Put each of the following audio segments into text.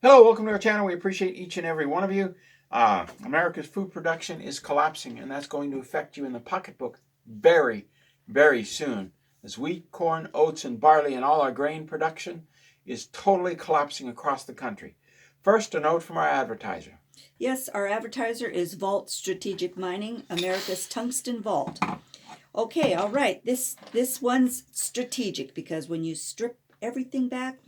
Hello, welcome to our channel. We appreciate each and every one of you. America's food production is collapsing, and that's going to affect you in the pocketbook very, very soon. As wheat, corn, oats, and barley and all our grain production is totally collapsing across the country. First, a note from our advertiser. Yes, our advertiser is Vault Strategic Mining, America's tungsten vault. Okay, all right. This one's strategic because when you strip everything back,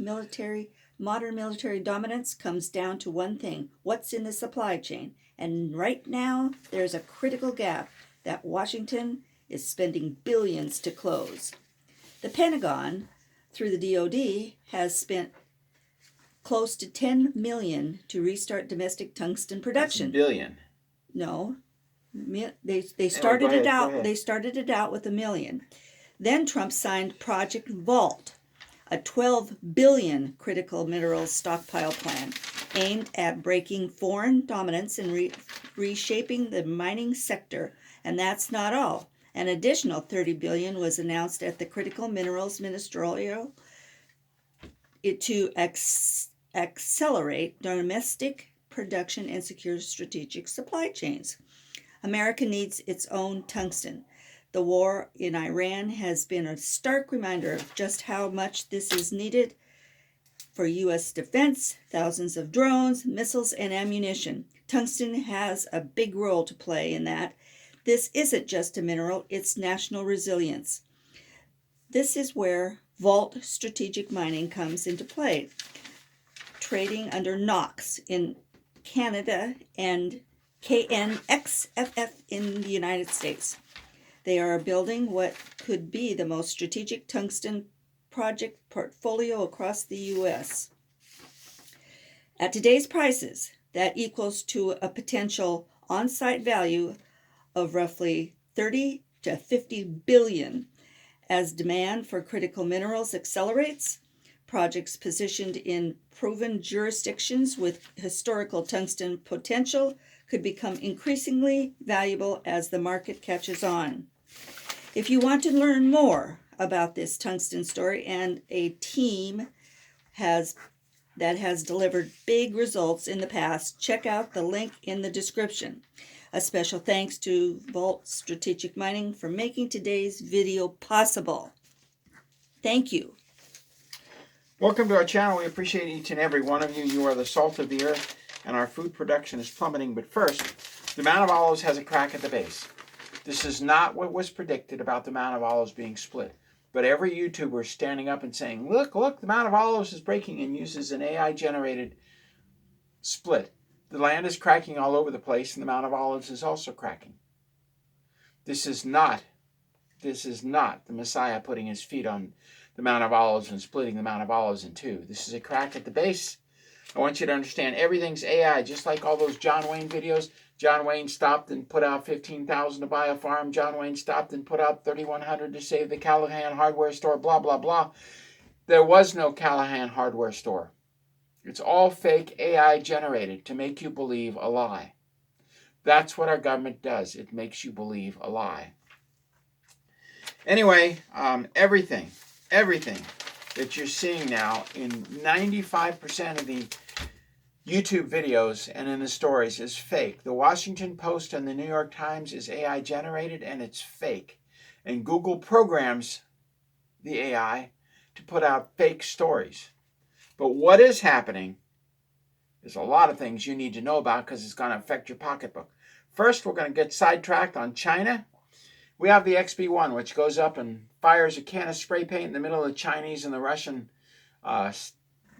modern military dominance comes down to one thing: what's in the supply chain. And right now, there's a critical gap that Washington is spending billions to close. The Pentagon, through the DoD, has spent close to $10 million to restart domestic tungsten production. That's billion. No, they started it out. They started it out with $1 million. Then Trump signed Project Vault, a $12 billion critical minerals stockpile plan aimed at breaking foreign dominance and reshaping the mining sector. And that's not all. An additional $30 billion was announced at the Critical Minerals Ministerial to accelerate domestic production and secure strategic supply chains. America needs its own tungsten. The war in Iran has been a stark reminder of just how much this is needed for U.S. defense, thousands of drones, missiles, and ammunition. Tungsten has a big role to play in that. This isn't just a mineral, it's national resilience. This is where Vault Strategic Mining comes into play, trading under KNOX in Canada and KNXFF in the United States. They are building what could be the most strategic tungsten project portfolio across the U.S. At today's prices, that equals to a potential on-site value of roughly 30 to 50 billion. As demand for critical minerals accelerates, projects positioned in proven jurisdictions with historical tungsten potential could become increasingly valuable as the market catches on. If you want to learn more about this tungsten story and a team that has delivered big results in the past, check out the link in the description. A special thanks to Vault Strategic Mining for making today's video possible. Thank you. Welcome to our channel. We appreciate each and every one of you. You are the salt of the earth, and our food production is plummeting. But first, the Mount of Olives has a crack at the base. This is not what was predicted about the Mount of Olives being split. But every YouTuber is standing up and saying, look, the Mount of Olives is breaking, and uses an AI-generated split. The land is cracking all over the place, and the Mount of Olives is also cracking. This is not the Messiah putting his feet on the Mount of Olives and splitting the Mount of Olives in two. This is a crack at the base. I want you to understand everything's AI, just like all those John Wayne videos. John Wayne stopped and put out $15,000 to buy a farm. John Wayne stopped and put out $3,100 to save the Callahan hardware store, blah, blah, blah. There was no Callahan hardware store. It's all fake AI generated to make you believe a lie. That's what our government does. It makes you believe a lie. Anyway, everything that you're seeing now in 95% of the YouTube videos and in the stories is fake. The Washington Post and the New York Times is AI generated, and it's fake. And Google programs the AI to put out fake stories. But what is happening is a lot of things you need to know about because it's going to affect your pocketbook. First, we're going to get sidetracked on China. We have the XB1, which goes up and fires a can of spray paint in the middle of the Chinese and the Russian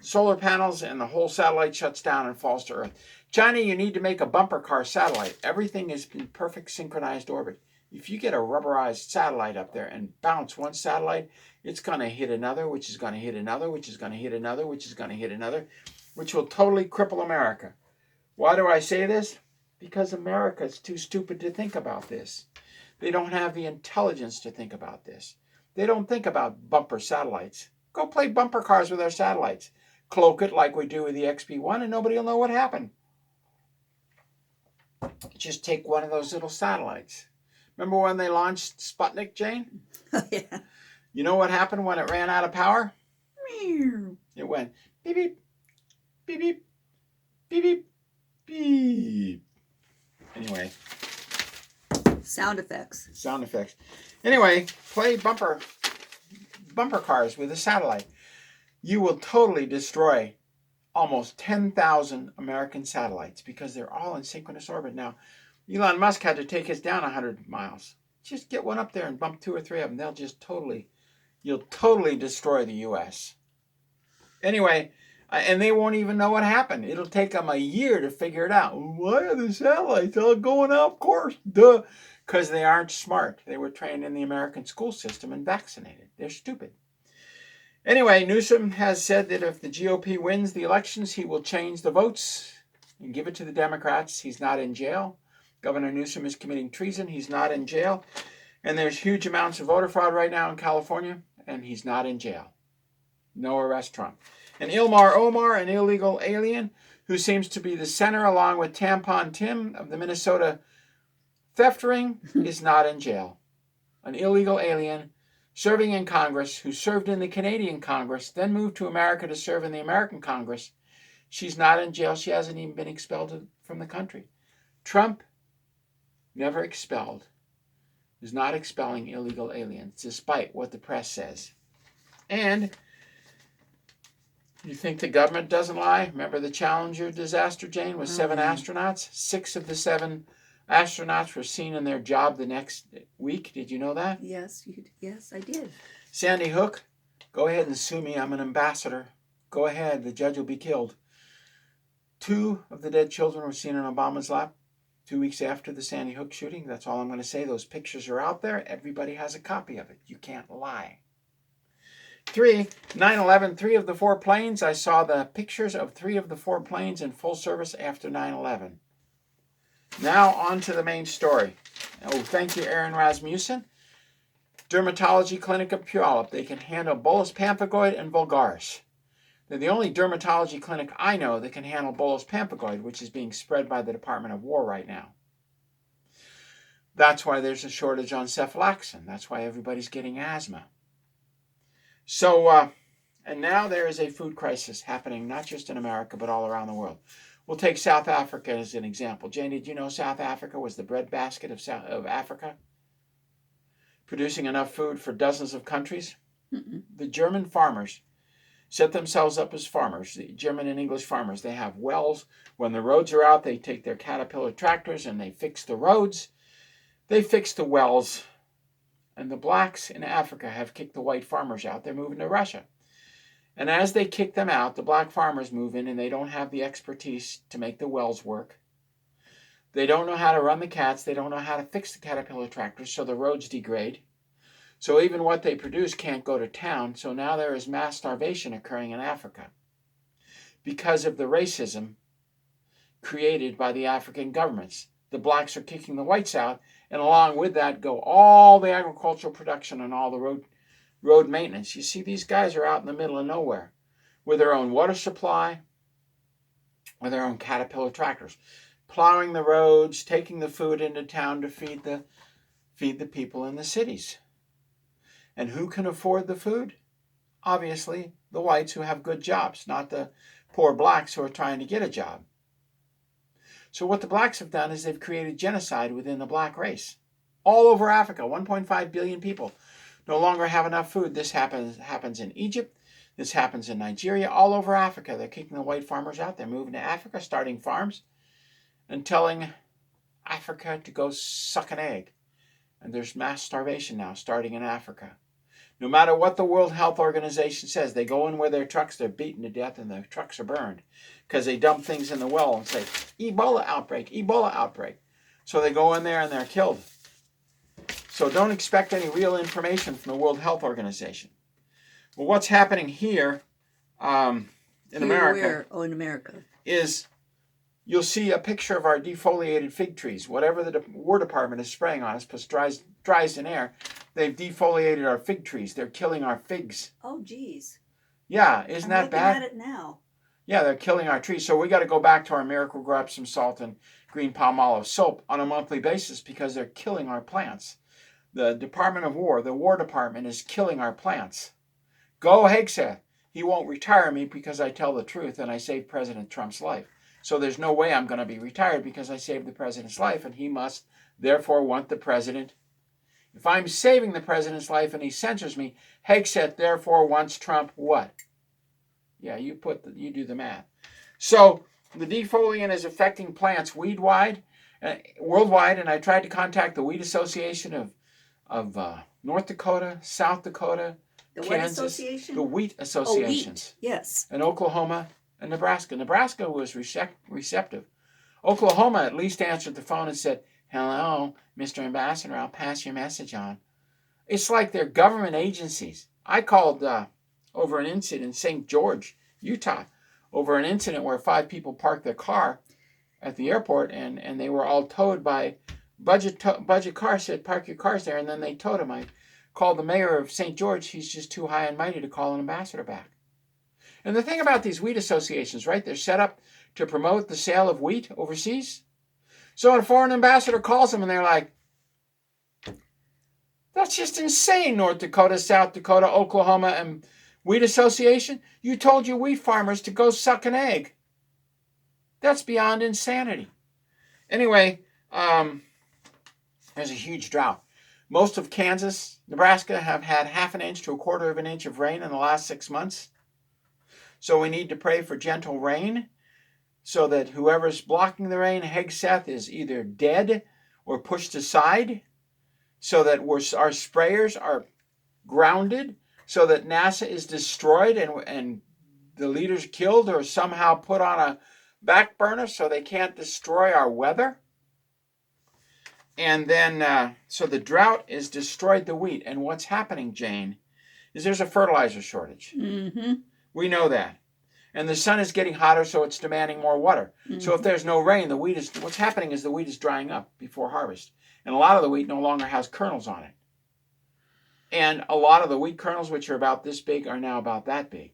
solar panels, and the whole satellite shuts down and falls to Earth. China, you need to make a bumper car satellite. Everything is in perfect synchronized orbit. If you get a rubberized satellite up there and bounce one satellite, it's going to hit another, which is going to hit another, which is going to hit another, which is going to hit another, which will totally cripple America. Why do I say this? Because America is too stupid to think about this. They don't have the intelligence to think about this. They don't think about bumper satellites. Go play bumper cars with our satellites. Cloak it like we do with the XB1, and nobody will know what happened. Just take one of those little satellites. Remember when they launched Sputnik, Jane? Yeah. You know what happened when it ran out of power? Meow. It went beep, beep, beep, beep, beep, beep, beep. Anyway. Sound effects. Sound effects. Anyway, play bumper cars with a satellite. You will totally destroy almost 10,000 American satellites because they're all in synchronous orbit now. Elon Musk had to take his down 100 miles. Just get one up there and bump 2 or 3 of them. They'll just you'll totally destroy the U.S. Anyway, and they won't even know what happened. It'll take them a year to figure it out. Why are the satellites all going out? Of course, duh. Because they aren't smart. They were trained in the American school system and vaccinated. They're stupid. Anyway, Newsom has said that if the GOP wins the elections, he will change the votes and give it to the Democrats. He's not in jail. Governor Newsom is committing treason. He's not in jail. And there's huge amounts of voter fraud right now in California, and he's not in jail. No arrest Trump. And Ilmar Omar, an illegal alien who seems to be the center along with Tampon Tim of the Minnesota theft ring, is not in jail. An illegal alien serving in Congress, who served in the Canadian Congress, then moved to America to serve in the American Congress. She's not in jail. She hasn't even been expelled from the country. Trump never expelled, is not expelling illegal aliens, despite what the press says. And you think the government doesn't lie? Remember the Challenger disaster, Jane, with 7 astronauts? 6 of the 7 astronauts were seen in their job the next week. Did you know that? Yes, I did. Sandy Hook, go ahead and sue me. I'm an ambassador. Go ahead. The judge will be killed. 2 of the dead children were seen in Obama's lap 2 weeks after the Sandy Hook shooting. That's all I'm going to say. Those pictures are out there. Everybody has a copy of it. You can't lie. 9/11, 3 of the 4 planes. I saw the pictures of 3 of the 4 planes in full service after 9/11. Now on to the main story. Oh, thank you, Aaron Rasmussen. Dermatology Clinic of Puyallup. They can handle bullous pemphigoid and vulgaris. They're the only dermatology clinic I know that can handle bullous pemphigoid, which is being spread by the Department of War right now. That's why there's a shortage on cephalexin. That's why everybody's getting asthma. So, and now there is a food crisis happening not just in America, but all around the world. We'll take South Africa as an example. Jane, did you know South Africa was the breadbasket of Africa? Producing enough food for dozens of countries? Mm-mm. The German farmers set themselves up as farmers, the German and English farmers. They have wells. When the roads are out, they take their Caterpillar tractors and they fix the roads. They fix the wells. And the blacks in Africa have kicked the white farmers out. They're moving to Russia. And as they kick them out, the black farmers move in and they don't have the expertise to make the wells work. They don't know how to run the cats. They don't know how to fix the Caterpillar tractors, so the roads degrade. So even what they produce can't go to town. So now there is mass starvation occurring in Africa because of the racism created by the African governments. The blacks are kicking the whites out, and along with that go all the agricultural production and all the road maintenance. You see, these guys are out in the middle of nowhere with their own water supply, with their own Caterpillar tractors, plowing the roads, taking the food into town to feed the people in the cities. And who can afford the food? Obviously, the whites who have good jobs, not the poor blacks who are trying to get a job. So what the blacks have done is they've created genocide within the black race. All over Africa, 1.5 billion people no longer have enough food. This happens in Egypt. This happens in Nigeria. All over Africa, they're kicking the white farmers out. They're moving to Africa, starting farms, and telling Africa to go suck an egg. And there's mass starvation now starting in Africa. No matter what the World Health Organization says, they go in with their trucks, they're beaten to death, and their trucks are burned because they dump things in the well and say, Ebola outbreak, Ebola outbreak. So they go in there and they're killed. So don't expect any real information from the World Health Organization. Well, what's happening here in America is you'll see a picture of our defoliated fig trees. Whatever the War Department is spraying on us, plus dries in air, they've defoliated our fig trees. They're killing our figs. Oh, geez. Yeah, isn't that bad? I'm looking at it now. Yeah, they're killing our trees. So we got to go back to our Miracle Grow Epsom salt and green palm olive soap on a monthly basis because they're killing our plants. The Department of War, the War Department, is killing our plants. Go Hegseth. He won't retire me because I tell the truth and I save President Trump's life. So there's no way I'm going to be retired because I saved the president's life, and he must therefore want the president. If I'm saving the president's life and he censors me, Hegseth therefore wants Trump what? Yeah, you do the math. So the defoliant is affecting plants worldwide, and I tried to contact the Wheat Association of North Dakota, South Dakota, The Kansas, what association? the Wheat Associations, Wheat. Yes. and Oklahoma and Nebraska. Nebraska was receptive. Oklahoma at least answered the phone and said, "Hello, Mr. Ambassador, I'll pass your message on." It's like they're government agencies. I called over an incident in St. George, Utah, over an incident where 5 people parked their car at the airport, and they were all towed by budget car. Said, "Park your cars there," and then they towed them. I called the mayor of St. George. He's just too high and mighty to call an ambassador back. And the thing about these wheat associations, right, they're set up to promote the sale of wheat overseas. So a foreign ambassador calls them, and they're like, "That's just insane, North Dakota, South Dakota, Oklahoma, and Wheat Association. You told your wheat farmers to go suck an egg. That's beyond insanity." Anyway, there's a huge drought. Most of Kansas, Nebraska have had 1/2 inch to 1/4 inch of rain in the last 6 months. So we need to pray for gentle rain so that whoever's blocking the rain, Hegseth, is either dead or pushed aside, so that our sprayers are grounded, so that NASA is destroyed and the leaders killed or somehow put on a back burner so they can't destroy our weather. And then, so the drought has destroyed the wheat. And what's happening, Jane, is there's a fertilizer shortage. Mm-hmm. We know that. And the sun is getting hotter, so it's demanding more water. Mm-hmm. So if there's no rain, what's happening is the wheat is drying up before harvest. And a lot of the wheat no longer has kernels on it. And a lot of the wheat kernels, which are about this big, are now about that big.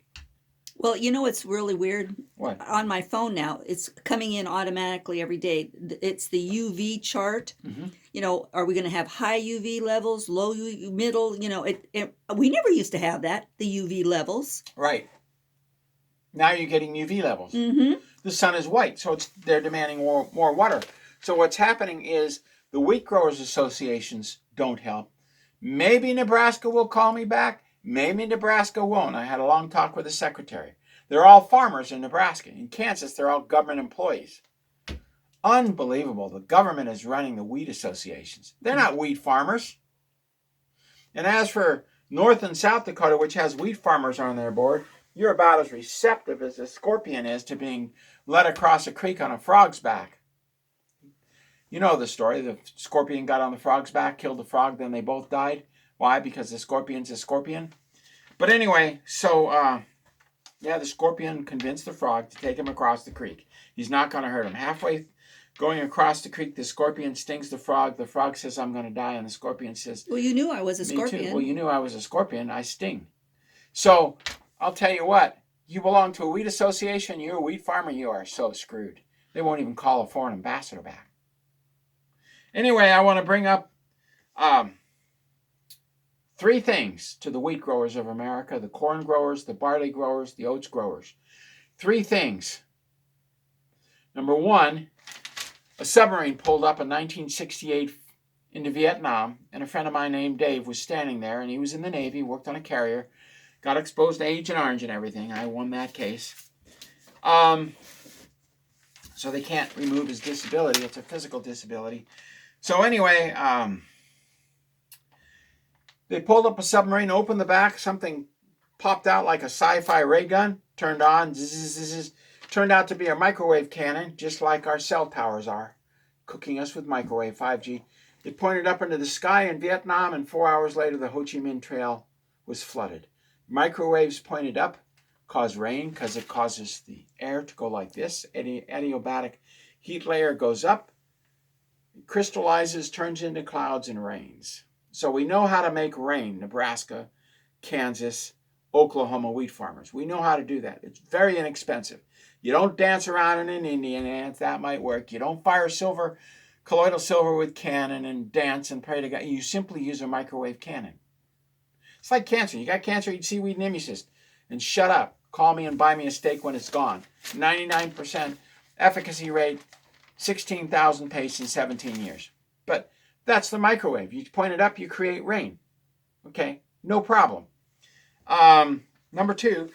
Well, you know what's really weird? What? On my phone now, it's coming in automatically every day. It's the UV chart. Mm-hmm. You know, are we going to have high UV levels, low UV, middle? You know, we never used to have that, the UV levels. Right. Now you're getting UV levels. Mm-hmm. The sun is white, so they're demanding more water. So what's happening is the wheat growers associations don't help. Maybe Nebraska will call me back. Maybe Nebraska won't. I had a long talk with the secretary. They're all farmers in Nebraska. In Kansas, they're all government employees. Unbelievable. The government is running the wheat associations. They're not wheat farmers. And as for North and South Dakota, which has wheat farmers on their board, you're about as receptive as a scorpion is to being led across a creek on a frog's back. You know the story. The scorpion got on the frog's back, killed the frog, then they both died. Why? Because the scorpion's a scorpion. But anyway, so, the scorpion convinced the frog to take him across the creek. He's not going to hurt him. Halfway going across the creek, the scorpion stings the frog. The frog says, "I'm going to die." And the scorpion says, "Well, you knew I was a scorpion." Me too. "Well, you knew I was a scorpion. I sting." So, I'll tell you what. You belong to a wheat association, you're a wheat farmer, you are so screwed. They won't even call a foreign ambassador back. Anyway, I want to bring up 3 things to the wheat growers of America, the corn growers, the barley growers, the oats growers. 3 things. Number 1, a submarine pulled up in 1968 into Vietnam, and a friend of mine named Dave was standing there, and he was in the Navy, worked on a carrier, got exposed to Agent Orange and everything. I won that case. So they can't remove his disability. It's a physical disability. So anyway, they pulled up a submarine, opened the back, something popped out like a sci-fi ray gun, turned on, zzz, turned out to be a microwave cannon, just like our cell towers are, cooking us with microwave 5G. It pointed up into the sky in Vietnam, and 4 hours later, the Ho Chi Minh Trail was flooded. Microwaves pointed up cause rain because it causes the air to go like this. Adiabatic heat layer goes up, crystallizes, turns into clouds, and rains. So we know how to make rain, Nebraska, Kansas, Oklahoma wheat farmers. We know how to do that. It's very inexpensive. You don't dance around in an Indian dance. That might work. You don't fire colloidal silver with cannon and dance and pray to God. You simply use a microwave cannon. It's like cancer. You got cancer, eat seaweed and immucyst. And shut up. Call me and buy me a steak when it's gone. 99% efficacy rate, 16,000 pace in 17 years. But that's the microwave. You point it up, you create rain. Okay, no problem. Number 2,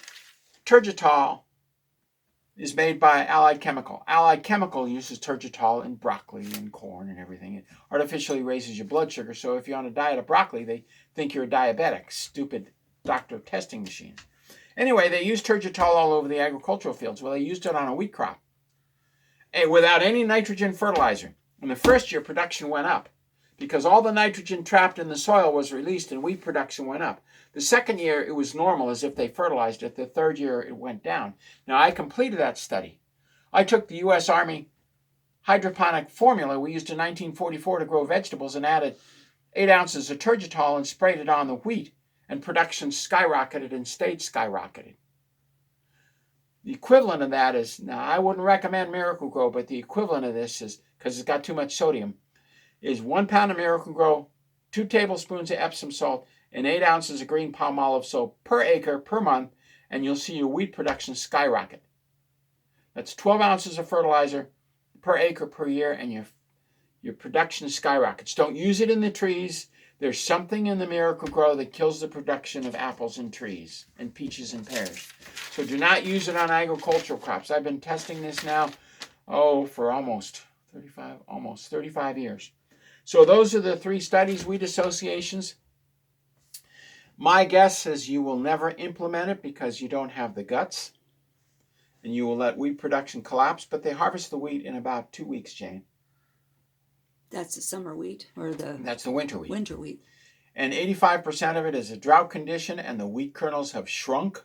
Turgitol is made by Allied Chemical. Allied Chemical uses Turgitol in broccoli and corn and everything. It artificially raises your blood sugar, so if you're on a diet of broccoli, they think you're a diabetic. Stupid doctor testing machines. Anyway, they use Turgitol all over the agricultural fields. Well, they used it on a wheat crop without any nitrogen fertilizer. In the first year, production went up because all the nitrogen trapped in the soil was released and wheat production went up. The second year, it was normal as if they fertilized it. The third year, it went down. Now, I completed that study. I took the U.S. Army hydroponic formula we used in 1944 to grow vegetables and added 8 ounces of Turgitol and sprayed it on the wheat, and production skyrocketed and stayed skyrocketed. The equivalent of that is, now I wouldn't recommend Miracle-Gro, but the equivalent of this is, because it's got too much sodium, is 1 pound of Miracle-Gro, 2 tablespoons of Epsom salt, and 8 ounces of green palm olive soap per acre per month, and you'll see your wheat production skyrocket. That's 12 ounces of fertilizer per acre per year, and your production skyrockets. Don't use it in the trees. There's something in the Miracle-Gro that kills the production of apples and trees and peaches and pears. So do not use it on agricultural crops. I've been testing this now, for almost 35 years. So those are the 3 studies, wheat associations. My guess is you will never implement it because you don't have the guts, and you will let wheat production collapse, but they harvest the wheat in about 2 weeks, Jane. That's the summer wheat or That's the winter wheat. Winter wheat. And 85% of it is a drought condition, and the wheat kernels have shrunk,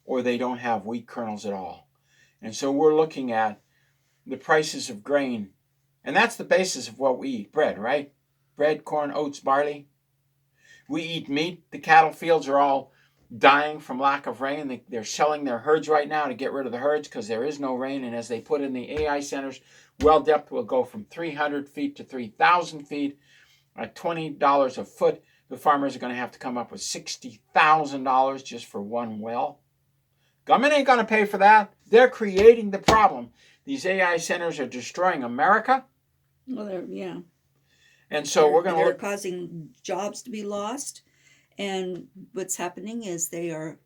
or they don't have wheat kernels at all. And so we're looking at the prices of grain, and that's the basis of what we eat. Bread, right? Bread, corn, oats, barley. We eat meat. The cattle fields are all dying from lack of rain. They're selling their herds right now to get rid of the herds because there is no rain. And as they put in the AI centers, well depth will go from 300 feet to 3,000 feet. At $20 a foot, the farmers are going to have to come up with $60,000 just for one well. Government ain't going to pay for that. They're creating the problem. These AI centers are destroying America. Well, yeah. And so we're going to They're causing jobs to be lost. And what's happening is they are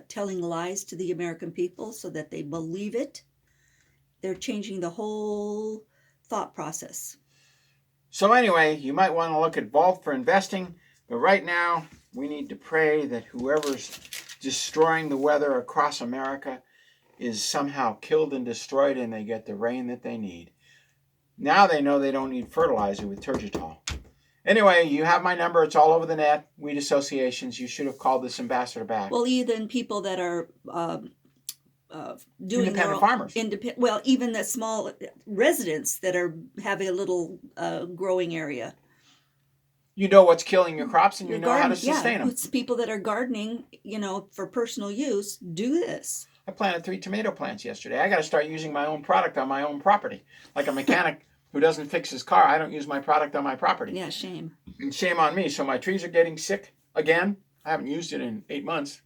telling lies to the American people so that they believe it. They're changing the whole thought process. So anyway, you might want to look at Vault for investing. But right now, we need to pray that whoever's destroying the weather across America is somehow killed and destroyed, and they get the rain that they need. Now they know they don't need fertilizer with Turgitol. Anyway, you have my number. It's all over the net. Wheat associations. You should have called this ambassador back. Well, even people that are doing independent farmers. Well, even the small residents that are having a little growing area. You know what's killing your crops, and you know how to sustain them. It's people that are gardening, for personal use, do this. I planted 3 tomato plants yesterday. I got to start using my own product on my own property. Like a mechanic who doesn't fix his car, I don't use my product on my property. Yeah, shame. And shame on me. So my trees are getting sick again. I haven't used it in 8 months.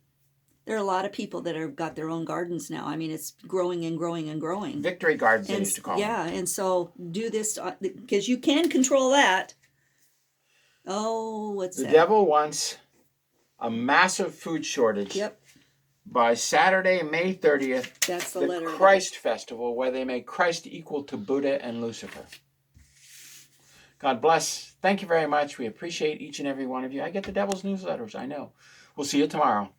There are a lot of people that have got their own gardens now. I mean, it's growing and growing and growing. Victory gardens, they used to call them. Yeah, and so do this, because you can control that. Oh, what's that? The devil wants a massive food shortage. Yep. By Saturday, May 30th, that's the letter. Christ Festival, where they make Christ equal to Buddha and Lucifer. God bless. Thank you very much. We appreciate each and every one of you. I get the devil's newsletters, I know. We'll see you tomorrow.